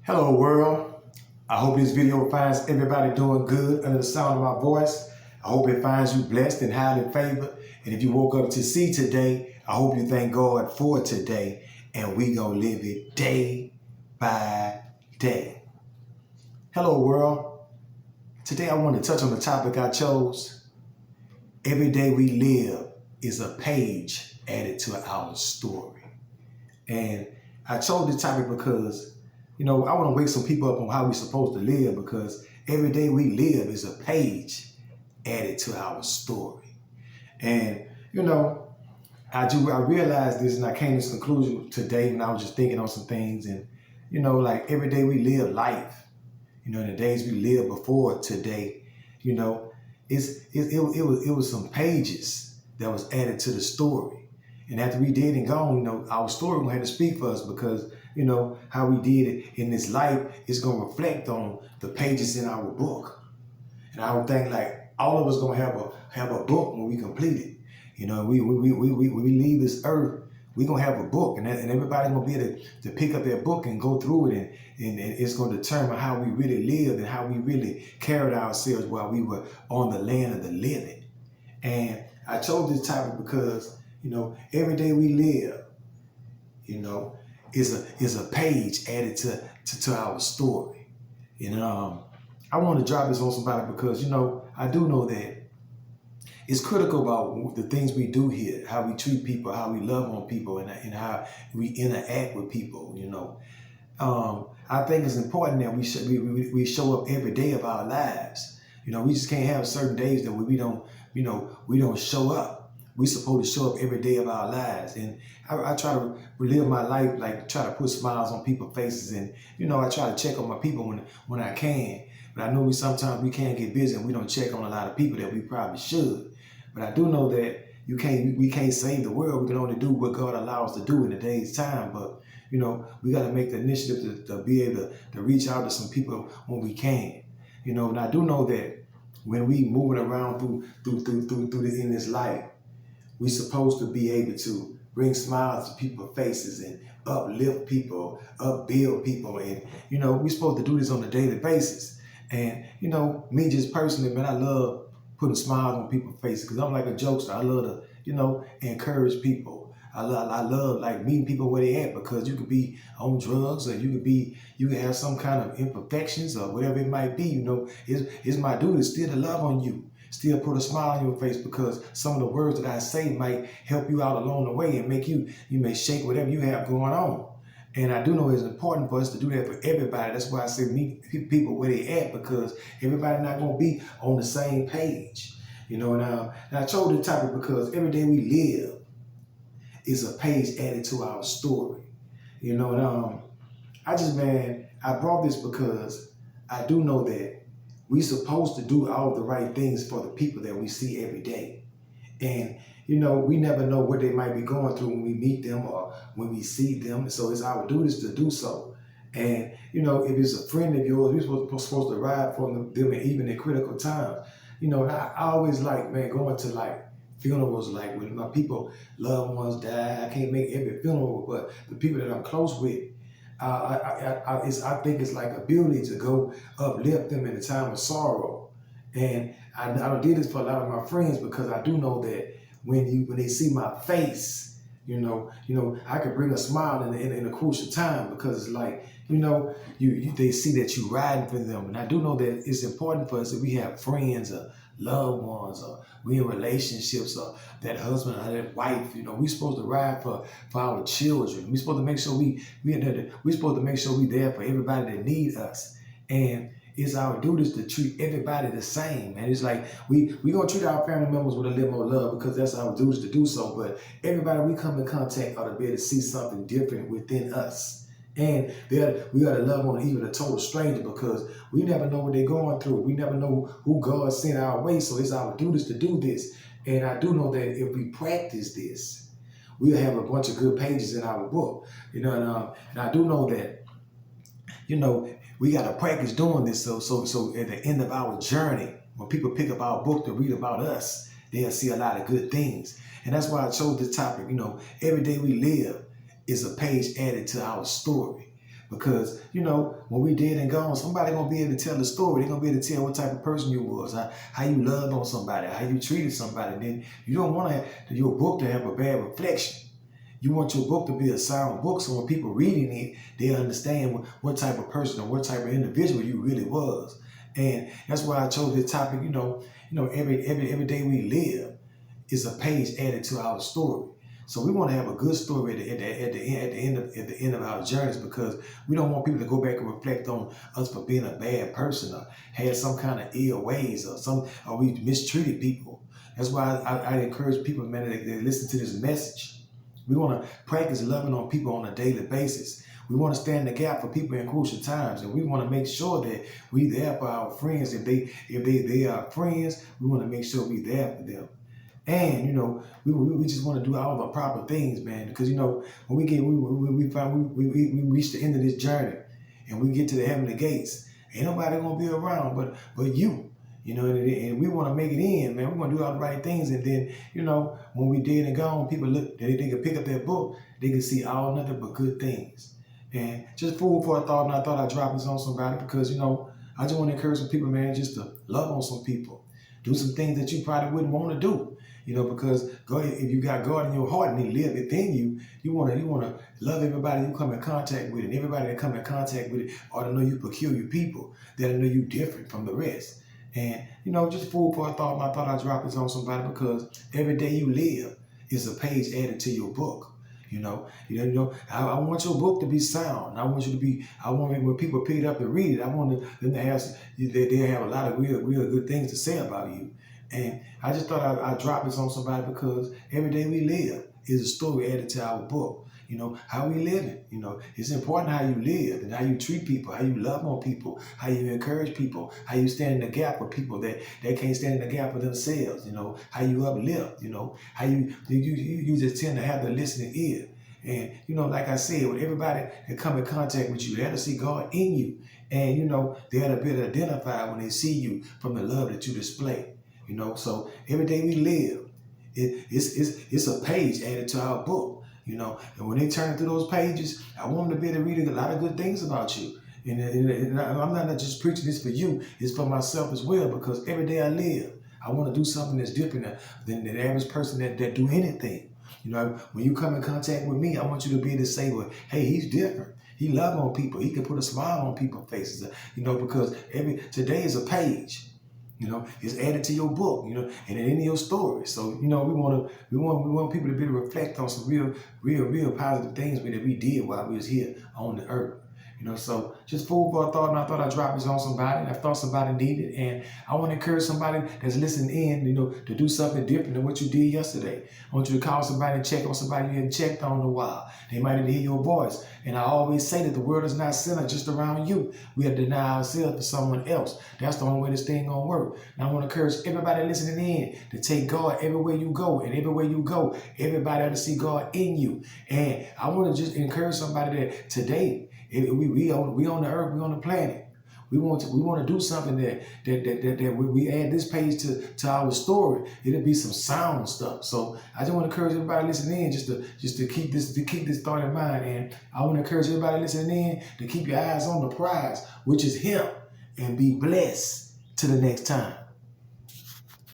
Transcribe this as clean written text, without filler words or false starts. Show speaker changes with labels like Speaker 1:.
Speaker 1: Hello world. I hope this video finds everybody doing good under the sound of my voice. I hope it finds you blessed and highly favored. And if you woke up to see today, I hope you thank God for today. And we gonna live it day by day. Hello world. Today I want to touch on the topic I chose. Every day we live is a page added to our story. And I chose this topic because I want to wake some people up on how we're supposed to live, because every day we live is a page added to our story. And, I realized this and I came to this conclusion today when I was just thinking on some things. And, like every day we live life, in the days we lived before today, it was some pages that was added to the story. And after we did and gone, our story gonna have to speak for us, because how we did it in this life is going to reflect on the pages in our book. And I would think like all of us going to have a book when we complete it. We leave this earth, we're going to have a book, and everybody's going to be able to pick up their book and go through it. And it's going to determine how we really lived and how we really carried ourselves while we were on the land of the living. And I chose this topic because, every day we live, is a page added to our story. I want to drop this on somebody because, I do know that it's critical about the things we do here, how we treat people, how we love on people, and how we interact with people, I think it's important that we show up every day of our lives. We just can't have certain days that we don't show up. We're supposed to show up every day of our lives. And I try to live my life, like try to put smiles on people's faces. And, I try to check on my people when I can. But I know sometimes we can't get busy and we don't check on a lot of people that we probably should. But I do know that we can't save the world. We can only do what God allows us to do in a day's time. But, we got to make the initiative to be able to reach out to some people when we can. And I do know that when we moving around in this life, we're supposed to be able to bring smiles to people's faces and uplift people, upbuild people. And, we're supposed to do this on a daily basis. And, me just personally, man, I love putting smiles on people's faces because I'm like a jokester. I love to, encourage people. I love like meeting people where they at, because you could be on drugs, or you can have some kind of imperfections or whatever it might be. It's my duty still to love on you. Still put a smile on your face, because some of the words that I say might help you out along the way and make you may shake whatever you have going on. And I do know it's important for us to do that for everybody. That's why I say meet people where they at, because everybody not going to be on the same page. And I chose the topic because every day we live is a page added to our story. I brought this because I do know that we're supposed to do all the right things for the people that we see every day. And, we never know what they might be going through when we meet them or when we see them. So it's our duty to do so. And, if it's a friend of yours, we're supposed to ride for them even in critical times. And I always like, man, going to like funerals, like when my people, loved ones die. I can't make every funeral, but the people that I'm close with, I think it's like a ability to go uplift them in a time of sorrow. And I did this for a lot of my friends, because I do know that when they see my face, I can bring a smile in a crucial time, because it's like, they see that you riding for them. And I do know that it's important for us that we have friends or loved ones, or we in relationships, or that husband or that wife. We supposed to ride for our children. We supposed to make sure we supposed to make sure we there for everybody that need us. And it's our duties to treat everybody the same. And it's like we gonna treat our family members with a little more love, because that's our duties to do so. But everybody we come in contact ought to be able to see something different within us. And we got to love on even a total stranger, because we never know what they're going through. We never know who God sent our way. So it's our duties to do this. And I do know that if we practice this, we'll have a bunch of good pages in our book. And I do know that, we got to practice doing this. So at the end of our journey, when people pick up our book to read about us, they'll see a lot of good things. And that's why I chose this topic. Every day we live is a page added to our story. Because, you know, when we dead and gone, somebody gonna be able to tell the story. They're gonna be able to tell what type of person you was, how you loved on somebody, how you treated somebody. Then you don't want your book to have a bad reflection. You want your book to be a sound book, so when people reading it, they understand what type of person or what type of individual you really was. And that's why I chose this topic. Every day we live is a page added to our story. So we want to have a good story at the end of our journeys, because we don't want people to go back and reflect on us for being a bad person or had some kind of ill ways or we mistreated people. That's why I encourage people, man, that they listen to this message. We want to practice loving on people on a daily basis. We want to stand in the gap for people in crucial times, and we want to make sure that we there for our friends. If they are friends, we want to make sure we there for them. And we just want to do all the proper things, man. Because when we reach the end of this journey, and we get to the heavenly gates, ain't nobody gonna be around but you. And we want to make it in, man. We want to do all the right things, and then when we dead and gone, people look, they can pick up that book, they can see all nothing but good things. And just food for a thought, and I thought I'd drop this on somebody because I just want to encourage some people, man, just to love on some people, do some things that you probably wouldn't want to do. Because God, if you got God in your heart and He live within you, you want to love everybody you come in contact with, and everybody that come in contact with it ought to know you peculiar people, that know you different from the rest. And just food for a thought, and I thought I'd drop this on somebody because every day you live is a page added to your book. I want your book to be sound. I want when people pick it up and read it, I want them to have they have a lot of real good things to say about you. And I just thought I'd drop this on somebody because every day we live is a story added to our book. How we living. It's important how you live and how you treat people, how you love on people, how you encourage people, how you stand in the gap for people that can't stand in the gap for themselves. How you uplift. How you just tend to have the listening ear. And like I said, with everybody that come in contact with you, they have to see God in you, and they have to be able to identify when they see you from the love that you display. So every day we live, it's a page added to our book. And when they turn through those pages, I want them to be able to read a lot of good things about you. And I'm not just preaching this for you, it's for myself as well, because every day I live, I want to do something that's different than the average person that do anything. When you come in contact with me, I want you to be able to say, well, hey, he's different. He love on people. He can put a smile on people's faces, because today is a page. It's added to your book, and in your story. So, we want people to be able to reflect on some real positive things that we did while we was here on the earth. So just food for a thought, and I thought I'd drop this on somebody. I thought somebody needed it, and I want to encourage somebody that's listening in, to do something different than what you did yesterday. I want you to call somebody and check on somebody you hadn't checked on in a while. They might have hear your voice. And I always say that the world is not centered just around you. We have to deny ourselves for someone else. That's the only way this thing gonna work. And I want to encourage everybody listening in to take God everywhere you go, and everywhere you go, everybody ought to see God in you. And I want to just encourage somebody that today, we on the earth, we on the planet. We want to do something that we add this page to our story. It'll be some sound stuff. So I just want to encourage everybody listening in just to keep this thought in mind. And I want to encourage everybody listening in to keep your eyes on the prize, which is Him, and be blessed till the next time.